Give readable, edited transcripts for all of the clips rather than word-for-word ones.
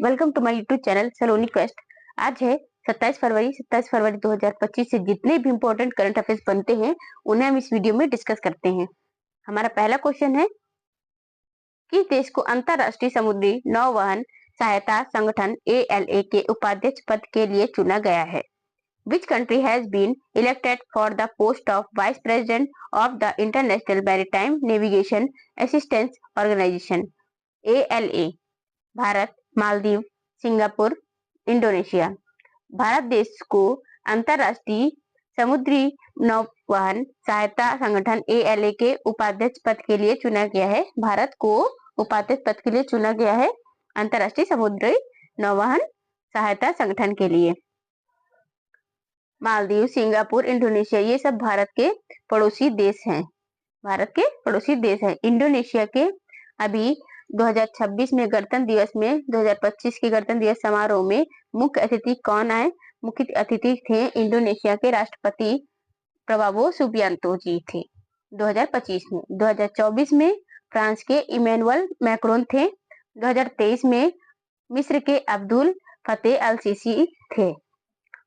Welcome to my YouTube channel Saloni quest. आज है 27 फरवरी 2025 से जितने भी इम्पोर्टेंट करंट अफेयर्स बनते हैं उन्हें हम इस वीडियो में डिस्कस करते हैं। हमारा पहला क्वेश्चन है कि देश को अंतरराष्ट्रीय समुद्री नौवहन सहायता संगठन ALA के उपाध्यक्ष पद के लिए चुना गया है। Which country has been elected for the post of Vice President of the International Maritime Navigation Assistance Organization ALA? Bharat, Maldives, Singapore, Indonesia. Bharat देश को अंतरराष्ट्रीय समुद्री नौवहन सहायता संगठन ALA के उपाध्यक्ष पद के लिए चुना गया है। भारत को उपाध्यक्ष पद के लिए चुना गया है अंतरराष्ट्रीय समुद्री नौवहन सहायता संगठन के लिए। मालदीव, सिंगापुर, इंडोनेशिया ये सब भारत के पड़ोसी देश हैं। भारत के पड़ोसी देश हैं। इंडोनेशिया के अभी 2026 में गणतंत्र दिवस में 2025 के गणतंत्र दिवस समारोह में मुख्य अतिथि कौन आए? मुख्य अतिथि थे इंडोनेशिया के राष्ट्रपति प्रबोवो सुबियांतो जी थे 2025 में। 2024 में फ्रांस के इमैनुअल मैक्रोन थे। 2023 में मिस्र के अब्दुल फतेह अल सीसी थे।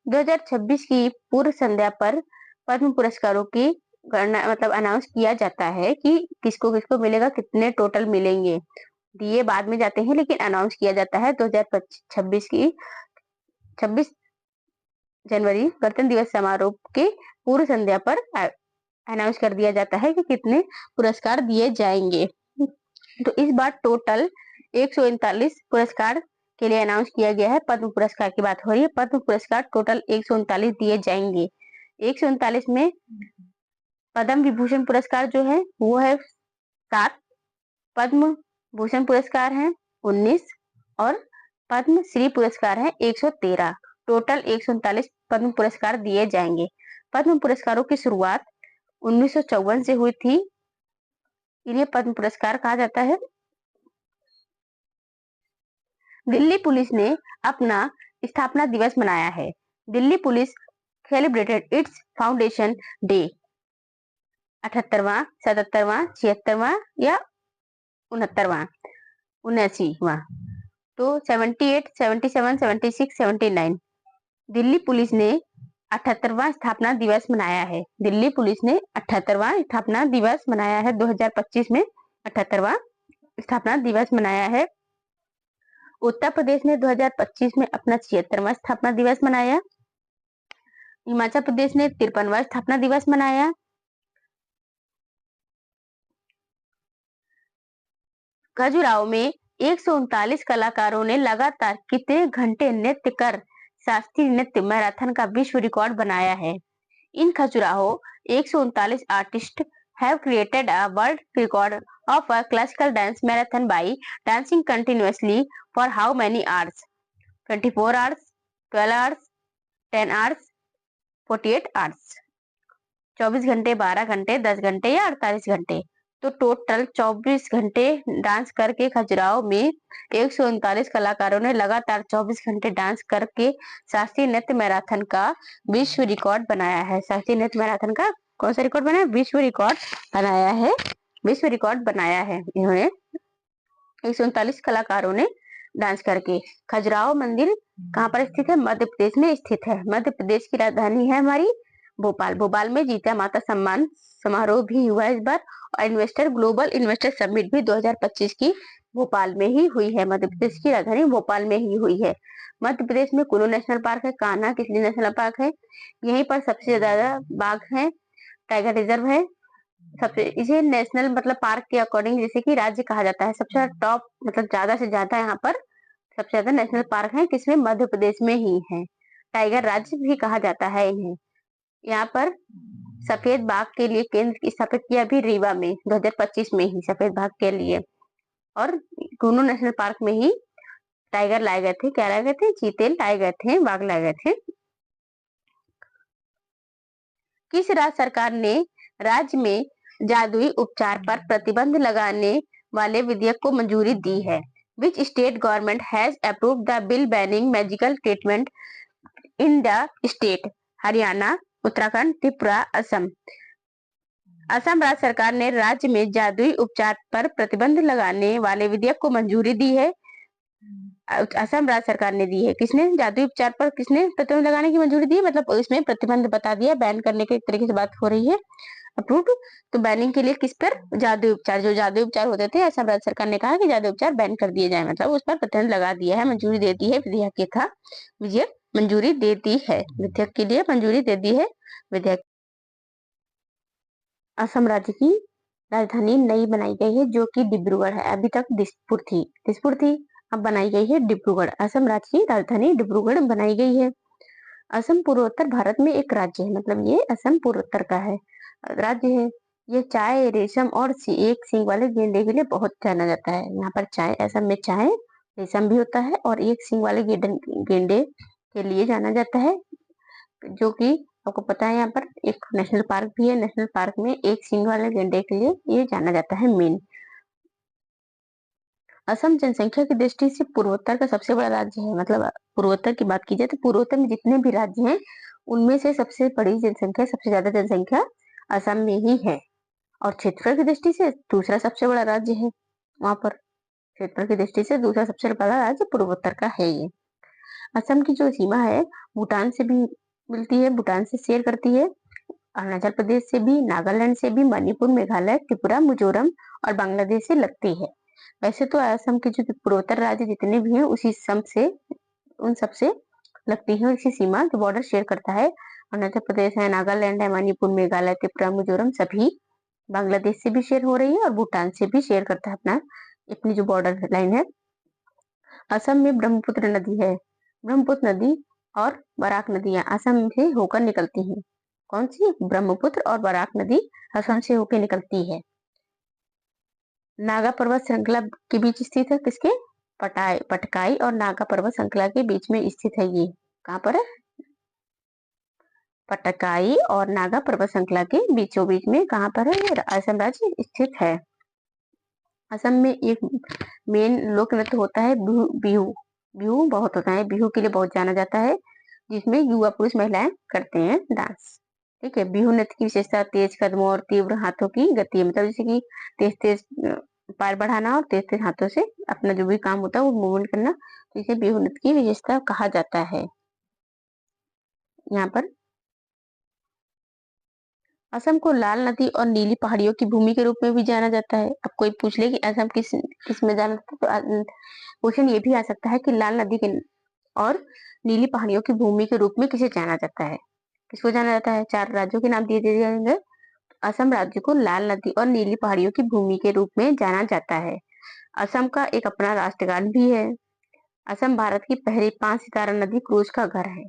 2026 की पूर्व संध्या पर पद्म पुरस्कारों की गणना अनाउंस किया जाता है कि किसको किसको मिलेगा, कितने टोटल मिलेंगे। दिए बाद में जाते हैं लेकिन अनाउंस किया जाता है 2026 की 26 जनवरी गणतंत्र दिवस समारोह के पूर्व संध्या पर अनाउंस कर दिया जाता है कि कितने पुरस्कार दिए जाएंगे। तो इस बार टोटल 139 पुरस्कार के लिए अनाउंस किया गया है। पद्म पुरस्कार की बात हो रही है। पद्म पुरस्कार टोटल 139 दिए जाएंगे। 139 में पद्म विभूषण पुरस्कार जो है वो है 7, पद्म भूषण पुरस्कार हैं 19 और पद्म श्री पुरस्कार हैं 113। टोटल 139 पद्म पुरस्कार दिए जाएंगे। पद्म पुरस्कारों की शुरुआत 1954 से हुई थी। इन्हें पद्म पुरस्कार कहा जाता है। दिल्ली पुलिस ने अपना स्थापना दिवस मनाया है। Delhi police celebrated its foundation day 78वां, 77वां, 76वां या 69वां 79वां। तो 78, 77, 76, 79। दिल्ली पुलिस ने 78वां स्थापना दिवस मनाया है। दिल्ली पुलिस ने 78वां स्थापना दिवस मनाया है। 2025 में 78वां स्थापना दिवस मनाया है। उत्तर प्रदेश ने 2025 में अपना 76वां स्थापना दिवस मनाया। हिमाचल प्रदेश ने 53वां स्थापना दिवस मनाया। खजुराहो में 139 कलाकारों ने लगातार कितने घंटे नृत्य कर शास्त्रीय नृत्य मैराथन का विश्व रिकॉर्ड बनाया है? In Khajuraho 139 artist have created a world record of a classical dance marathon by dancing continuously for how many hours? 24 hours, 12 hours, 10 hours, 48 hours। 24 घंटे, 12 घंटे, 10 घंटे या 48 घंटे। तो टोटल 24 घंटे डांस करके खजुराहो में 139 कलाकारों ने लगातार 24 घंटे डांस करके शास्त्रीय नृत्य मैराथन का विश्व रिकॉर्ड बनाया है। शास्त्रीय नृत्य मैराथन का कौन सा रिकॉर्ड बनाया? विश्व रिकॉर्ड बनाया है। विश्व रिकॉर्ड बनाया है इन्होंने। 139 कलाकारों ने डांस करके। खजुराहो मंदिर कहाँ पर स्थित है? मध्य प्रदेश में स्थित है। मध्य प्रदेश की राजधानी है हमारी भोपाल। भोपाल में जीता माता सम्मान समारोह भी हुआ इस बार और ग्लोबल इन्वेस्टर समिट भी 2025 की भोपाल में ही हुई है। मध्य प्रदेश की राजधानी भोपाल में ही हुई है। मध्य प्रदेश में कुल्लू नेशनल पार्क है, कान्हा किसली नेशनल पार्क है, यहीं पर सबसे ज्यादा बाघ है, टाइगर रिजर्व है। सबसे इसे नेशनल पार्क के अकॉर्डिंग जैसे कि राज्य कहा जाता है। सबसे टॉप ज्यादा से ज्यादा यहाँ पर सबसे ज्यादा नेशनल पार्क है किसमें? मध्य प्रदेश में ही है। टाइगर राज्य भी कहा जाता है इन्हें। यहाँ पर सफेद बाघ के लिए केंद्र स्थापित किया भी रीवा में 2025 में ही सफेद बाघ के लिए। और कुल्लू नेशनल पार्क में ही टाइगर लाए गए थे। क्या लाए गए थे? चीते लाए गए थे, बाघ लाए गए थे। किस राज्य सरकार ने राज्य में जादुई उपचार पर प्रतिबंध लगाने वाले विधेयक को मंजूरी दी है? Which state government has approved the bill banning magical treatment in the state? Haryana, Uttarakhand, Tripura, Assam. Assam राज्य सरकार ने राज्य में जादुई उपचार पर प्रतिबंध लगाने वाले विधेयक को मंजूरी दी है। असम राज्य सरकार ने दी है। किसने जादुई उपचार पर किसने प्रतिबंध लगाने की मंजूरी दी है, मतलब इसमें प्रतिबंध बता दिया, बैन करने के एक तरीके से बात हो रही है। अप्रूव्ड, तो बैनिंग के लिए किस पर, जादुई उपचार, जो जादुई उपचार होते थे असम राज्य सरकार ने कहा कि जादुई उपचार बैन कर दिए जाए, मतलब उस पर प्रतिबंध लगा दिया है, मंजूरी दे दी है। विधेयक के था विधेयक मंजूरी दे दी है, विधेयक के लिए मंजूरी दे दी है विधेयक। असम राज्य की राजधानी नई बनाई गई है जो कि डिब्रूगढ़ है, अभी तक दिसपुर थी, अब बनाई गई है डिब्रूगढ़। असम राज्य की राजधानी डिब्रूगढ़ बनाई गई है। असम पूर्वोत्तर भारत में एक राज्य है, मतलब ये असम पूर्वोत्तर का है राज्य है। ये चाय, रेशम और एक सींग वाले गेंडे के लिए बहुत जाना जाता है। यहाँ पर चाय, असम में चाय, रेशम भी होता है और एक सींग वाले गेंडे के लिए जाना जाता है, जो कि आपको पता है यहाँ पर एक नेशनल पार्क भी है। नेशनल पार्क में एक सींग वाले गेंडे के लिए ये जाना जाता है मेन। असम जनसंख्या की दृष्टि से पूर्वोत्तर का सबसे बड़ा राज्य है, मतलब पूर्वोत्तर की बात की जाए तो पूर्वोत्तर में जितने भी राज्य हैं उनमें से सबसे बड़ी जनसंख्या, सबसे ज्यादा जनसंख्या असम में ही है। और क्षेत्रफल की दृष्टि से दूसरा सबसे बड़ा राज्य है वहां पर, क्षेत्रफल की दृष्टि से दूसरा सबसे बड़ा राज्य पूर्वोत्तर का है ये। असम की जो सीमा है भूटान से भी मिलती है, भूटान से शेयर करती है, अरुणाचल प्रदेश से भी, नागालैंड से भी, मणिपुर, मेघालय, त्रिपुरा, मिजोरम और बांग्लादेश से लगती है। वैसे तो असम के जो पूर्वोत्तर राज्य जितने भी हैं उसी सम से, उन सबसे लगती है, इसी सीमा जो बॉर्डर शेयर करता है। अरुणाचल प्रदेश है, नागालैंड है, मणिपुर, मेघालय, त्रिपुरा, मिजोरम सभी बांग्लादेश से भी शेयर हो रही है और भूटान से भी शेयर करता है अपना, अपनी जो बॉर्डर लाइन है। असम में ब्रह्मपुत्र नदी है, ब्रह्मपुत्र नदी और बराक नदियां असम से होकर निकलती हैं। कौन सी, ब्रह्मपुत्र और बराक नदी असम से होकर निकलती है। नागा पर्वत श्रृंखला के बीच स्थित है, किसके, पटकाई और नागा पर्वत श्रृंखला के बीच में स्थित है। ये कहाँ पर है, पटकाई और नागा पर्वत श्रृंखला के बीचों बीच में कहाँ पर है, ये असम राज्य स्थित है। असम में एक मेन लोक नृत्य होता है बिहू, बिहू, बिहू बहुत होता है, बिहू के लिए बहुत जाना जाता है, जिसमें युवा पुरुष महिलाएं करते हैं डांस। ठीक है, बिहू नृत्य की विशेषता तेज कदमों और तीव्र हाथों की गति है, मतलब जैसे कि तेज तेज पैर बढ़ाना और तेज तेज हाथों से अपना जो भी काम होता है वो मूवमेंट करना, तो इसे बिहू नृत्य की विशेषता कहा जाता है। यहाँ पर असम को लाल नदी और नीली पहाड़ियों की भूमि के रूप में भी जाना जाता है। अब कोई पूछ ले कि असम किस में जाना जाता है, तो क्वेश्चन ये भी आ सकता है कि लाल नदी के और नीली पहाड़ियों की भूमि के रूप में किसे जाना जाता है, किसको जाना जाता है। 4 राज्यों के नाम दिए जाएंगे। असम राज्य को लाल नदी और नीली पहाड़ियों की भूमि के रूप में जाना जाता है। असम का एक अपना राष्ट्रगान भी है। असम भारत की पहली 5 सितारा नदी क्रूज का घर है,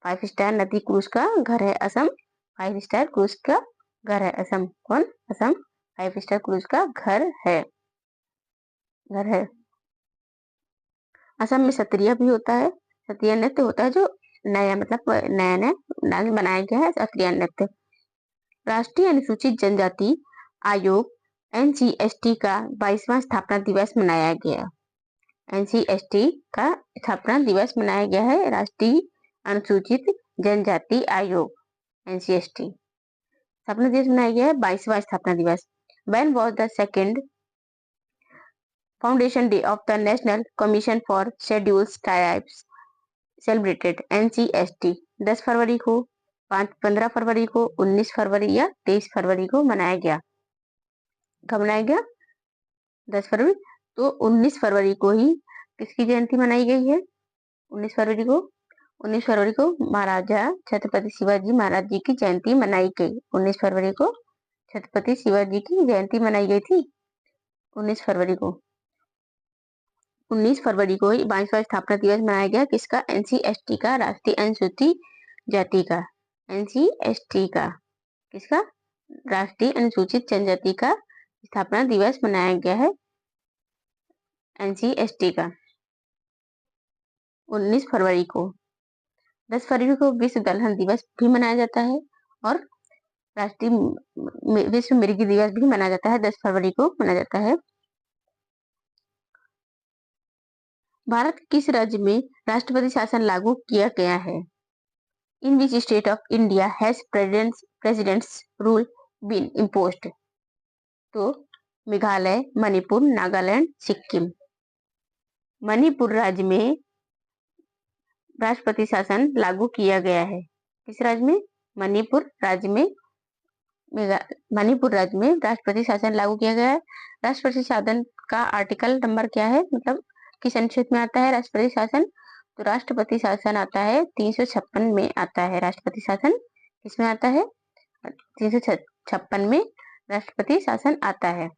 5 स्टार नदी क्रूज का घर है असम, 5 स्टार क्रूज का घर है असम। कौन, असम 5 स्टार क्रूज का घर है। असम में सत्रिया भी होता है, सत्रिया नृत्य होता है, जो नया मतलब नया नया डांस बनाया गया है सत्रिया नृत्य। राष्ट्रीय अनुसूचित जनजाति आयोग एनसीएसटी का 22वां स्थापना दिवस मनाया गया। एनसीएसटी का स्थापना दिवस मनाया गया है, राष्ट्रीय अनुसूचित जनजाति आयोग एनसीएसटी स्थापना दिवस मनाया गया है, 22वां स्थापना दिवस। When was the second Foundation Day of the National Commission for Scheduled Tribes celebrated? NCST 10 फरवरी को, 15 फरवरी को, 19 फरवरी या 23 फरवरी को मनाया गया। कब मनाया गया, 10 फरवरी, तो 19 फरवरी को ही किसकी जयंती मनाई गई है, 19 फरवरी को, 19 फरवरी को महाराजा छत्रपति शिवाजी महाराज जी की जयंती मनाई गई। 19 फरवरी को छत्रपति शिवाजी की जयंती मनाई गई थी, 19 फरवरी को। 19 फरवरी को ही 22वां स्थापना दिवस मनाया गया, किसका, एनसीएसटी का, राष्ट्रीय अनुसूचित जाति का, एनसीएसटी का, किसका, राष्ट्रीय अनुसूचित जनजाति का स्थापना दिवस मनाया गया है एनसीएसटी का 19 फरवरी को। 10 फरवरी को विश्व दलहन दिवस भी मनाया जाता है और राष्ट्रीय विश्व मृगी दिवस भी मनाया जाता है, 10 फरवरी को मनाया जाता है। भारत के किस राज्य में राष्ट्रपति शासन लागू किया गया है? In which state of India has president's rule been imposed? तो मेघालय, मणिपुर, नागालैंड, सिक्किम। मणिपुर राज्य में राष्ट्रपति शासन लागू किया गया है। किस राज्य में? मणिपुर राज्य में मणिपुर राज्य में राष्ट्रपति शासन लागू किया गया है। राष्ट्रपति शासन का आर्टिकल नंबर क्या है, मतलब किस अनुच्छेद में आता है राष्ट्रपति शासन? तो राष्ट्रपति शासन आता है 356 में आता है। राष्ट्रपति शासन किसमें आता है? 356 में राष्ट्रपति शासन आता है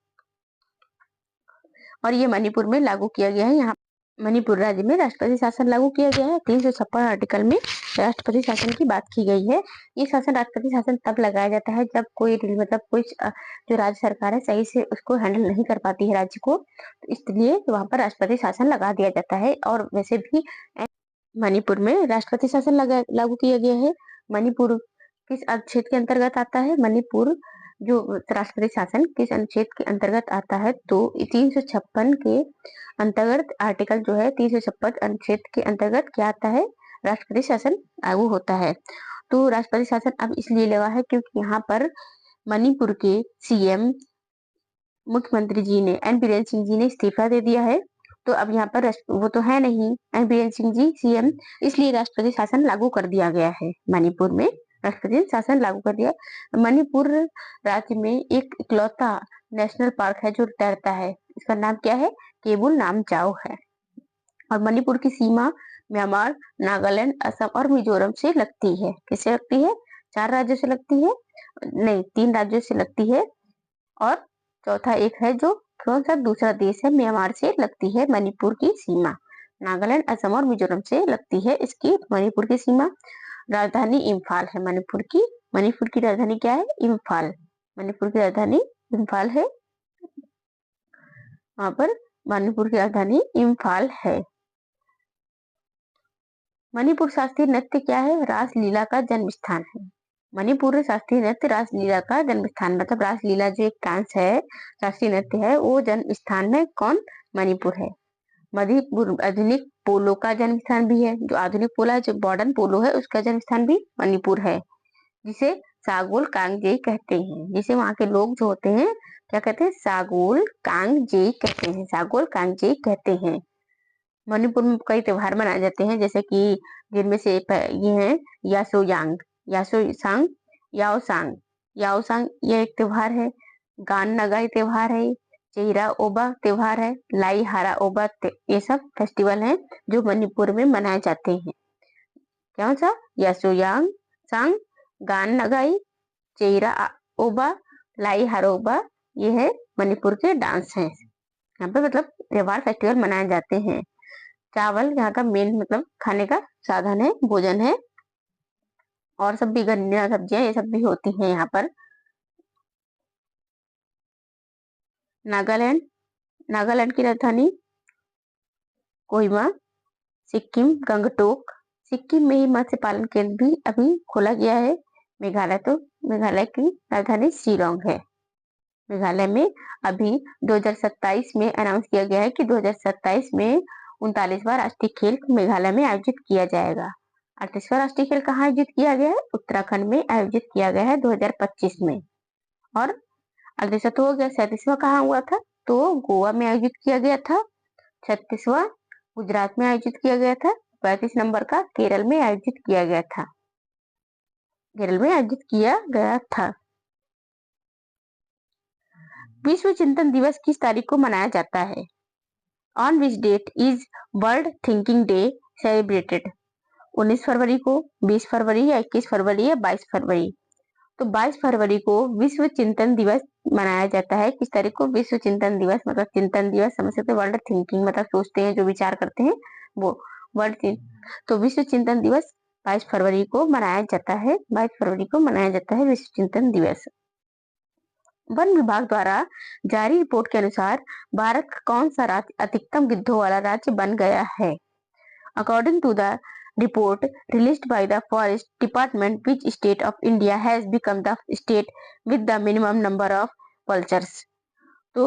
और ये मणिपुर में लागू किया गया है। यहाँ मणिपुर राज्य में राष्ट्रपति शासन लागू किया गया है। 356 आर्टिकल में राष्ट्रपति शासन की बात की गई है। ये शासन राष्ट्रपति शासन तब लगाया जाता है जब कोई मतलब कोई जो राज्य सरकार है सही से उसको हैंडल नहीं कर पाती है राज्य को, तो इसलिए वहां पर राष्ट्रपति शासन लगा दिया जाता है। और वैसे भी मणिपुर में राष्ट्रपति शासन लागू किया गया है। मणिपुर किस अनुच्छेद के अंतर्गत आता है? मणिपुर जो राष्ट्रपति शासन किस अनुच्छेद के अंतर्गत आता है? तो 356 के अंतर्गत आर्टिकल जो है 356 अनुच्छेद के अंतर्गत क्या आता है? राष्ट्रपति शासन लागू होता है। तो राष्ट्रपति शासन अब इसलिए लगा है क्योंकि यहाँ पर मणिपुर के सीएम मुख्यमंत्री जी ने एन बीरेन सिंह जी ने इस्तीफा दे दिया है। तो अब यहाँ पर वो तो है नहीं एन बीरेन सिंह जी सीएम, इसलिए राष्ट्रपति शासन लागू कर दिया गया है। मणिपुर में राष्ट्रपति शासन लागू कर दिया। मणिपुर राज्य में एक इकलौता नेशनल पार्क है जो तैरता है, इसका नाम क्या है? केबुल नामचाओ है। और मणिपुर की सीमा म्यांमार, नागालैंड, असम और मिजोरम से लगती है। किससे लगती है? 4 राज्यों से लगती है, नहीं 3 राज्यों से लगती है और चौथा एक है जो कौन सा दूसरा देश है, म्यांमार से लगती है मणिपुर की सीमा। नागालैंड, असम और मिजोरम से लगती है इसकी मणिपुर की सीमा। राजधानी इम्फाल है मणिपुर की। मणिपुर की राजधानी क्या है? इम्फाल। मणिपुर की राजधानी इम्फाल है। वहां पर मणिपुर की राजधानी इम्फाल है। मणिपुर शास्त्रीय नृत्य क्या है? रासलीला का जन्म स्थान है। मणिपुर शास्त्रीय नृत्य रासलीला का जन्म स्थान, मतलब रासलीला जो एक डांस है, शास्त्रीय नृत्य है, वो जन्म स्थान में कौन? मणिपुर है। मणिपुर आधुनिक पोलो का जन्म स्थान भी है। जो आधुनिक पोला जो मॉडर्न पोलो है उसका जन्म स्थान भी मणिपुर है, जिसे सागोल कांगजे कहते हैं। जिसे वहाँ के लोग जो होते हैं क्या कहते हैं? सागोल कांगजे कहते हैं। सागोल कांगजे कहते हैं। मणिपुर में कई त्योहार मनाए जाते हैं, जैसे कि जिनमें से ये है यासोयांग, यासोसांग, याओसांग। याओसांग ये एक त्योहार है। गान नगाई त्योहार है। चेहरा ओबा त्योहार है। लाई हारा ओबा ये सब फेस्टिवल हैं जो मणिपुर में मनाए जाते हैं। कौन सा? यासोयांग सांग, गान नगाई, चेहरा ओबा, लाई हारोबा, ये है मणिपुर के डांस हैं। यहाँ पे मतलब त्योहार फेस्टिवल मनाए जाते हैं। चावल यहाँ का मेन मतलब खाने का साधन है, भोजन है। और सब भी गन्ना सब्जियां ये सब भी होती हैं यहाँ पर। नागालैंड, नागालैंड की राजधानी कोहिमा। सिक्किम गंगटोक, सिक्किम में ही मत्स्य पालन केंद्र भी अभी खोला गया है। मेघालय, तो मेघालय की राजधानी शिलोंग है। मेघालय में अभी 2027 में अनाउंस किया गया है कि 2027 में 39वां राष्ट्रीय खेल मेघालय में आयोजित किया जाएगा। 38वां राष्ट्रीय खेल कहाँ आयोजित किया गया है? उत्तराखंड में आयोजित किया गया है 2025 में। और 38वां तो हो गया, 37वां कहाँ हुआ था? तो गोवा में आयोजित किया गया था। 36वां गुजरात में आयोजित किया गया था। 35 नंबर का केरल में आयोजित किया गया था। केरल में आयोजित किया गया था। विश्व चिंतन दिवस किस तारीख को मनाया जाता है? On which date is world thinking day celebrated? 19 फरवरी को, 20 फरवरी या 21 फरवरी या 22 फरवरी? तो 22 फरवरी को विश्व चिंतन दिवस मनाया जाता है। किस तारीख को? विश्व चिंतन दिवस, मतलब चिंतन दिवस समझ सकते, वर्ल्ड थिंकिंग मतलब सोचते हैं, जो विचार करते हैं वो वर्ल्ड। तो विश्व चिंतन दिवस 22 फरवरी को मनाया जाता है। 22 फरवरी को मनाया जाता है विश्व चिंतन दिवस। वन विभाग द्वारा जारी रिपोर्ट के अनुसार भारत का कौन सा राज्य अधिकतम गिद्धों वाला राज्य बन गया है? According to the report released by the forest department, which state of India has become the state with the minimum number of vultures? तो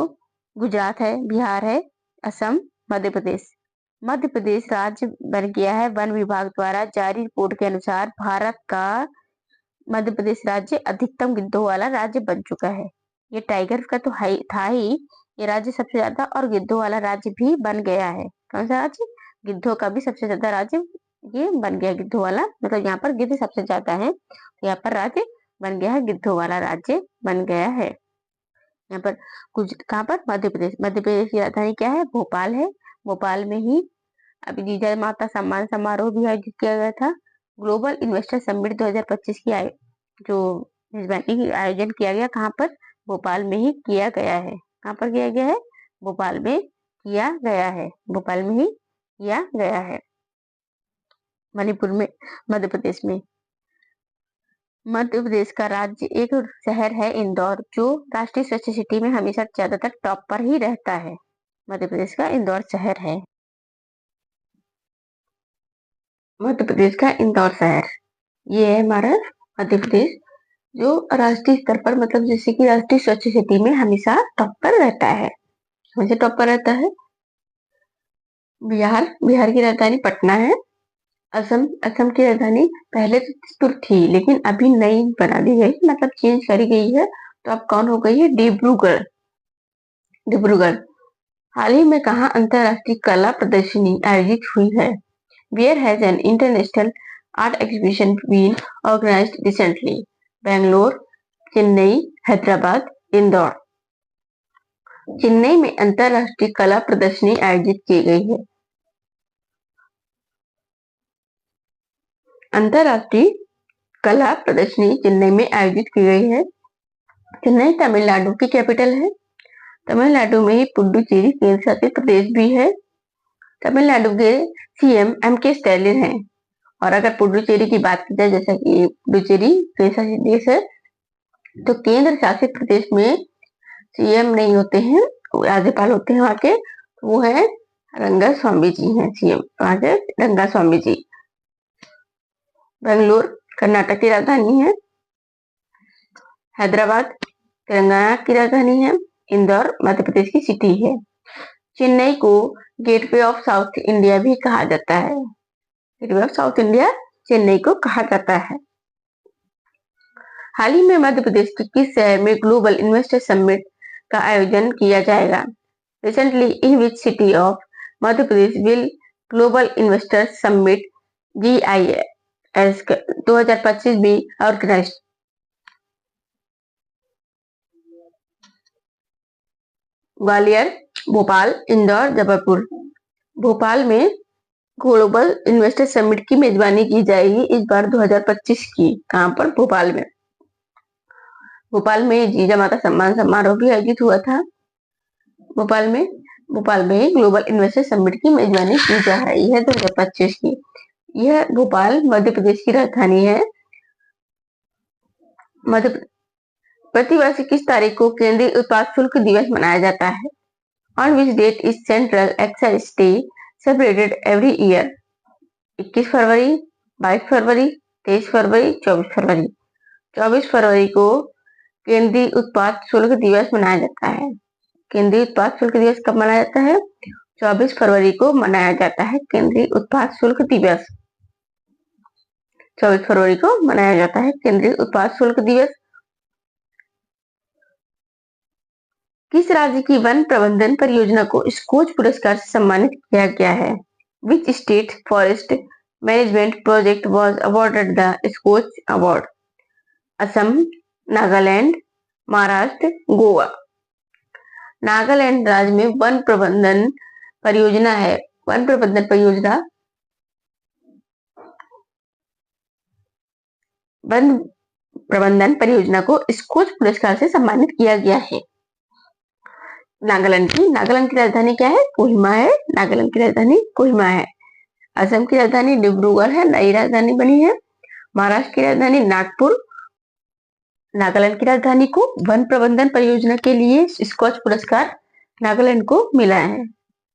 गुजरात है, बिहार है, असम, मध्य प्रदेश। मध्य प्रदेश राज्य बन गया है। वन विभाग द्वारा जारी रिपोर्ट के अनुसार भारत का मध्य प्रदेश राज्य अधिकतम गिद्धों वाला राज्य बन चुका है। ये टाइगर का तो था ही, ये राज्य सबसे ज्यादा और गिद्धों वाला राज्य भी बन गया है। कौन सा राज्य? गिद्धों का भी सबसे ज्यादा राज्य ये बन गया, गिद्धों वाला, मतलब यहाँ पर गिद्ध सबसे ज्यादा है, तो यहाँ पर राज्य बन गया है, गिद्धों वाला राज्य बन गया है। यहाँ पर कुछ कहाँ पर? मध्य प्रदेश। मध्य प्रदेश की राजधानी क्या है? भोपाल है। भोपाल में ही अभी जीजा माता सम्मान समारोह भी आयोजित किया गया था। ग्लोबल इन्वेस्टर समिट 2025 की जो मेजबानी की आयोजन किया गया, कहाँ पर? भोपाल में ही किया गया है। कहाँ पर किया गया है? भोपाल में किया गया है, भोपाल में ही किया गया है। मणिपुर में, मध्य प्रदेश में, मध्य प्रदेश का राज्य एक शहर है इंदौर, जो राष्ट्रीय स्वच्छ सिटी में हमेशा ज्यादातर टॉप पर ही रहता है। मध्य प्रदेश का इंदौर शहर है। मध्य प्रदेश का इंदौर शहर, ये है हमारा मध्य प्रदेश, जो राष्ट्रीय स्तर पर, मतलब जैसे कि राष्ट्रीय स्वच्छ सिटी में हमेशा टॉप पर रहता है। हमेशा टॉप पर रहता है। बिहार की राजधानी पटना है। असम की राजधानी पहले तो चित्तौड़ थी, लेकिन अभी नई बना दी गई, मतलब चेंज करी गई है, तो अब कौन हो गई है? डिब्रूगढ़। डिब्रूगढ़। हाल ही में कहाँ अंतरराष्ट्रीय कला प्रदर्शनी आयोजित हुई है? Where has an international art exhibition been organized recently? Bangalore, Chennai, Hyderabad, Indore. Chennai में अंतरराष्ट्रीय कला प्रदर्शनी आयोजित की गई है। अंतरराष्ट्रीय कला प्रदर्शनी चेन्नई में आयोजित की गई है। चेन्नई तमिलनाडु की कैपिटल है। तमिलनाडु में ही पुडुचेरी केंद्र शासित प्रदेश भी है। तमिलनाडु के सीएम एम.के. स्टैलिन हैं। और अगर पुडुचेरी की बात की जाए, जैसा कि पुडुचेरी केंद्र शासित देश है, तो केंद्र शासित प्रदेश में सीएम नहीं होते हैं, राज्यपाल होते हैं वहां के, वो है रंगास्वामी जी हैं सीएम वहां के, रंगास्वामी जी। बेंगलुरु कर्नाटक की राजधानी है। हैदराबाद तेलंगाना की राजधानी है। इंदौर मध्य प्रदेश की सिटी है। चेन्नई को गेटवे ऑफ साउथ इंडिया भी कहा जाता है। Gateway of south India Chennai को कहा जाता है। हाल ही में मध्य प्रदेश के किस शहर में ग्लोबल इन्वेस्टर समिट का आयोजन किया जाएगा? Recently in which city of Madhya Pradesh will global investor summit GIS 2025 be organised? Gwalior, Bhopal, Indore, Jabalpur. Bhopal में ग्लोबल इन्वेस्टर समिट की मेजबानी की जाएगी इस बार 2025 की। कहां पर? भोपाल में। भोपाल में जीजा माता सम्मान समारोह भी आयोजित हुआ था। भोपाल में ग्लोबल इन्वेस्टर समिट की मेजबानी की जा रही है 2025 की। यह भोपाल मध्य प्रदेश की राजधानी है। प्रतिवर्ष किस तारीख को केंद्रीय उत्पाद शुल्क दिवस मनाया जाता है? On which date is Central Excise Day celebrated every year? 21 फरवरी, 22 फरवरी, 23 फरवरी, 24 फरवरी। 24 फरवरी को केंद्रीय उत्पाद शुल्क दिवस मनाया जाता है। केंद्रीय उत्पाद शुल्क दिवस कब मनाया जाता है? 24 फरवरी को मनाया जाता है केंद्रीय उत्पाद शुल्क दिवस। 24 फरवरी को मनाया जाता है केंद्रीय उत्पाद शुल्क दिवस। किस राज्य की वन प्रबंधन परियोजना को स्कोच पुरस्कार से सम्मानित किया गया है? Which state forest management project was awarded the Scotch Award? Assam, Nagaland, Maharashtra, Goa. Nagaland राज्य में वन प्रबंधन परियोजना है। वन प्रबंधन परियोजना को स्कोच पुरस्कार से सम्मानित किया गया है। नागालैंड की राजधानी क्या है? कोहिमा है। नागालैंड की राजधानी कोहिमा है। असम की राजधानी डिब्रूगढ़ है, नई राजधानी बनी है। महाराष्ट्र की राजधानी नागपुर। नागालैंड की राजधानी को वन प्रबंधन परियोजना के लिए स्कॉच पुरस्कार नागालैंड को मिला है।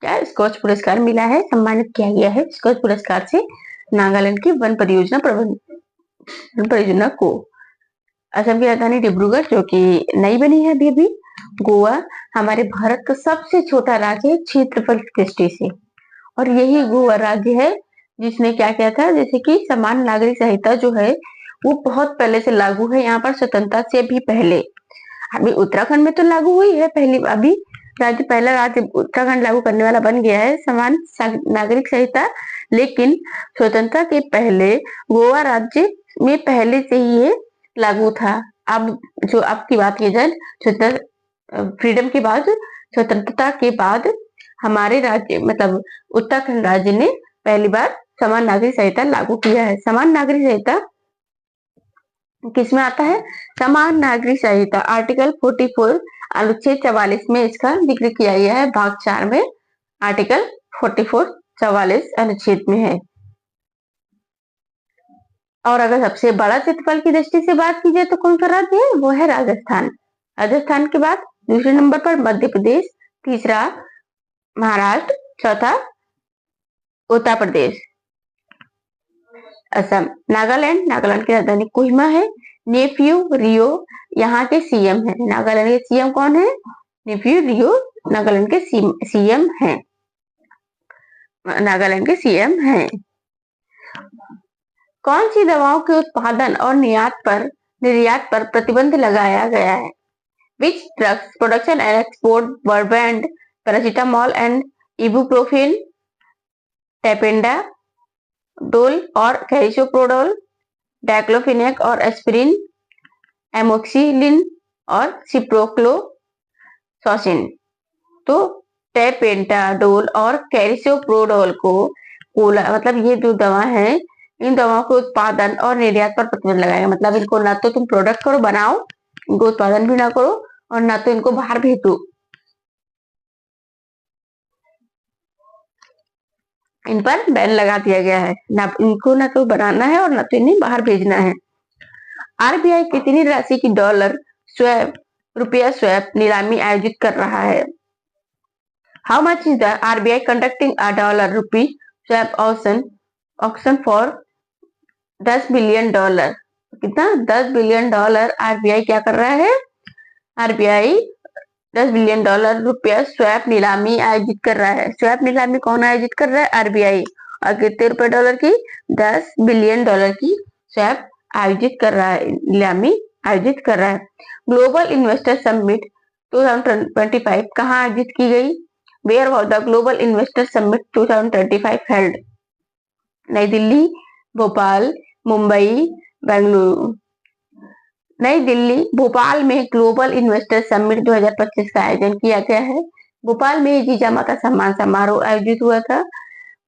क्या स्कॉच पुरस्कार मिला है, सम्मानित किया गया है स्कॉच पुरस्कार से नागालैंड की वन परियोजना को। असम की राजधानी डिब्रूगढ़, जो कि नई बनी है अभी। गोवा हमारे भारत का सबसे छोटा राज्य है क्षेत्रफल की दृष्टि से, और यही गोवा राज्य है जिसने क्या किया था, जैसे कि समान नागरिक संहिता जो है वो बहुत पहले से लागू है यहाँ पर, स्वतंत्रता से भी पहले। अभी उत्तराखंड में तो लागू हुई है पहली, अभी राज्य, पहला राज्य उत्तराखंड लागू करने वाला बन गया है समान नागरिक संहिता। लेकिन स्वतंत्रता के पहले गोवा राज्य में पहले से ही ये लागू था। अब जो अब की बात की जाए, फ्रीडम के बाद, स्वतंत्रता के बाद हमारे राज्य मतलब उत्तराखंड राज्य ने पहली बार समान नागरिक संहिता लागू किया है। समान नागरिक संहिता किसमें आता है? समान नागरिक संहिता आर्टिकल 44 अनुच्छेद 44 में इसका जिक्र किया गया है। भाग 4 में आर्टिकल 44 44 अनुच्छेद में है। और अगर सबसे बड़ा क्षेत्रफल की दृष्टि से बात की जाए तो कौन सा राज्य है? वो है राजस्थान। राजस्थान के बाद दूसरे नंबर पर मध्य प्रदेश, तीसरा महाराष्ट्र, चौथा उत्तर प्रदेश। असम। नागालैंड, नागालैंड की राजधानी कोहिमा है। नेफ्यू रियो यहाँ के सीएम है। नागालैंड के सीएम कौन है? नेफ्यू रियो नागालैंड के सीएम है। नागालैंड के सीएम हैं। कौन सी दवाओं के उत्पादन और निर्यात पर प्रतिबंध लगाया गया है? Which drugs production and export were banned? Paracetamol and ibuprofen, tapentadol और कैरिसोप्रोडोल, डाइक्लोफिनेक और एस्पिरिन, एमोक्सिलिन और सिप्रोक्लोसोसिन। तो टेपेंटाडोल और कैरिसोप्रोडोल को मतलब ये जो दवा है, इन दवाओं के उत्पादन और निर्यात पर प्रतिबंध लगाएगा। मतलब इनको ना तो तुम प्रोडक्ट करो, बनाओ, इनको उत्पादन भी ना करो और ना तो इनको बाहर भेजो। इन पर बैन लगा दिया गया है। ना इनको ना तो बनाना है और ना तो इन्हें बाहर भेजना है। आरबीआई कितनी राशि की रुपया स्वैप नीलामी आयोजित कर रहा है? How much is the RBI conducting a dollar rupee swap auction for 10 billion dollar. कितना? 10 बिलियन डॉलर आरबीआई क्या कर रहा है? आरबीआई 10 बिलियन डॉलर रुपया स्वैप नीलामी आयोजित कर रहा है। स्वैप नीलामी कौन आयोजित कर रहा है? आरबीआई। और कितने रुपए डॉलर की? 10 बिलियन डॉलर की स्वैप आयोजित कर रहा है, नीलामी आयोजित कर रहा है। ग्लोबल इन्वेस्टर समिट 2025 कहाँ आयोजित की गई? Where was the global investor summit 2025 held? New Delhi, Bhopal, Mumbai, Bengaluru. नई दिल्ली, भोपाल में ग्लोबल इन्वेस्टर समिट 2025 का आयोजन किया गया है। भोपाल में जिजामाता सम्मान समारोह आयोजित हुआ था।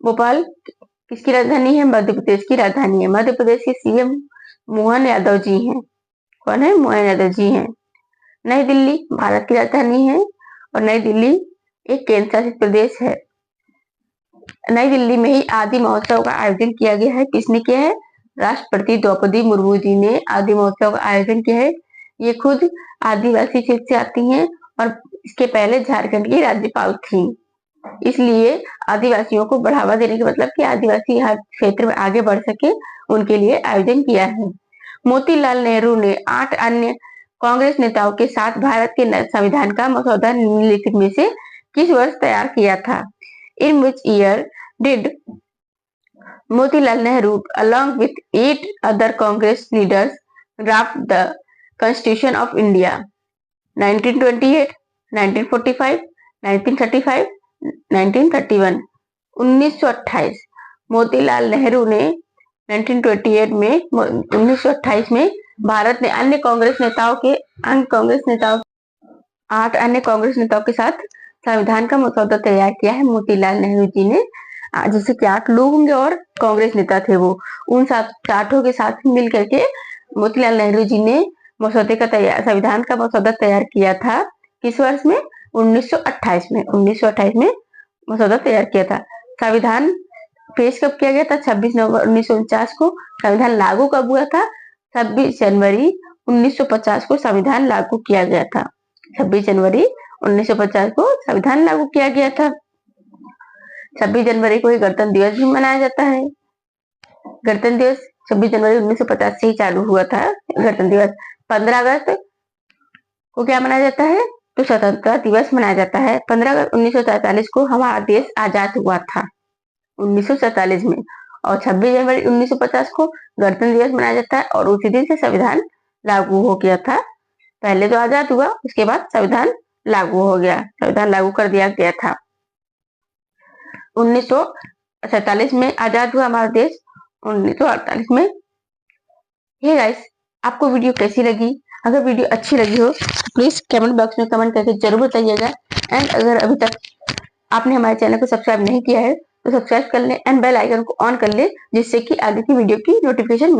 भोपाल किसकी राजधानी है? मध्य प्रदेश की राजधानी है। मध्य प्रदेश के सीएम मोहन यादव जी हैं। कौन है? मोहन यादव जी हैं। नई दिल्ली भारत की राजधानी है और नई दिल्ली एक केंद्र शासित प्रदेश है। नई दिल्ली में ही आदि महोत्सव का आयोजन किया गया है। किसने किया है? राष्ट्रपति द्रौपदी मुर्मू जी ने आदि महोत्सव का आयोजन किया है। ये खुद आदिवासी क्षेत्र से आती हैं और इसके पहले झारखंड की राज्यपाल थी। इसलिए आदिवासियों को बढ़ावा देने के मतलब कि आदिवासी हर क्षेत्र में आगे बढ़ सके, उनके लिए आयोजन किया है। मोतीलाल नेहरू ने 8 अन्य कांग्रेस नेताओं के साथ भारत के संविधान का मसौदा निम्नलिखित में से किस वर्ष तैयार किया था? In which year did Motilal Nehru, along with 8 other Congress leaders, draft the Constitution of India? 1928, 1945, 1935, 1931। 1928 Motilal Nehru ने 1928 में 1928 में भारत ने अन्य कांग्रेस नेताओं 8 अन्य कांग्रेस नेताओं के साथ संविधान का मसौदा तैयार किया है मोतीलाल नेहरू जी ने। जैसे कि 8 लोग होंगे और कांग्रेस नेता थे वो, उन 8 के साथ मिल करके मोतीलाल नेहरू जी ने संविधान का मसौदा तैयार किया था। किस वर्ष में? 1928 में। 1928 में मसौदा तैयार किया था। संविधान पेश कब किया गया था? 26 नवंबर 1949 को। संविधान लागू कब हुआ था? 26 जनवरी 1950 को संविधान लागू किया गया था। 26 जनवरी 1950 को संविधान लागू किया गया था। 26 जनवरी को ही गणतंत्र दिवस भी मनाया जाता है। गणतंत्र दिवस 26 जनवरी 1950 से ही चालू हुआ था। गणतंत्र दिवस 15 अगस्त को क्या मनाया जाता है? तो स्वतंत्रता दिवस मनाया जाता है। 15 अगस्त 1947 को हमारा देश आजाद हुआ था, 1947 में। और 26 जनवरी 1950 को गणतंत्र दिवस मनाया जाता है और उसी दिन से संविधान लागू हो गया था। पहले तो आजाद हुआ, उसके बाद संविधान लागू हो गया, संविधान लागू कर दिया गया था। 1947 में आजाद हुआ हमारा देश, 1948 में। हे गाइस, आपको वीडियो कैसी लगी? अगर वीडियो अच्छी लगी हो तो प्लीज कमेंट बॉक्स में कमेंट करके जरूर बताइएगा। एंड अगर अभी तक आपने हमारे चैनल को सब्सक्राइब नहीं किया है तो सब्सक्राइब कर ले एंड बेल आइकन को ऑन कर ले, जिससे कि आगे की वीडियो की नोटिफिकेशन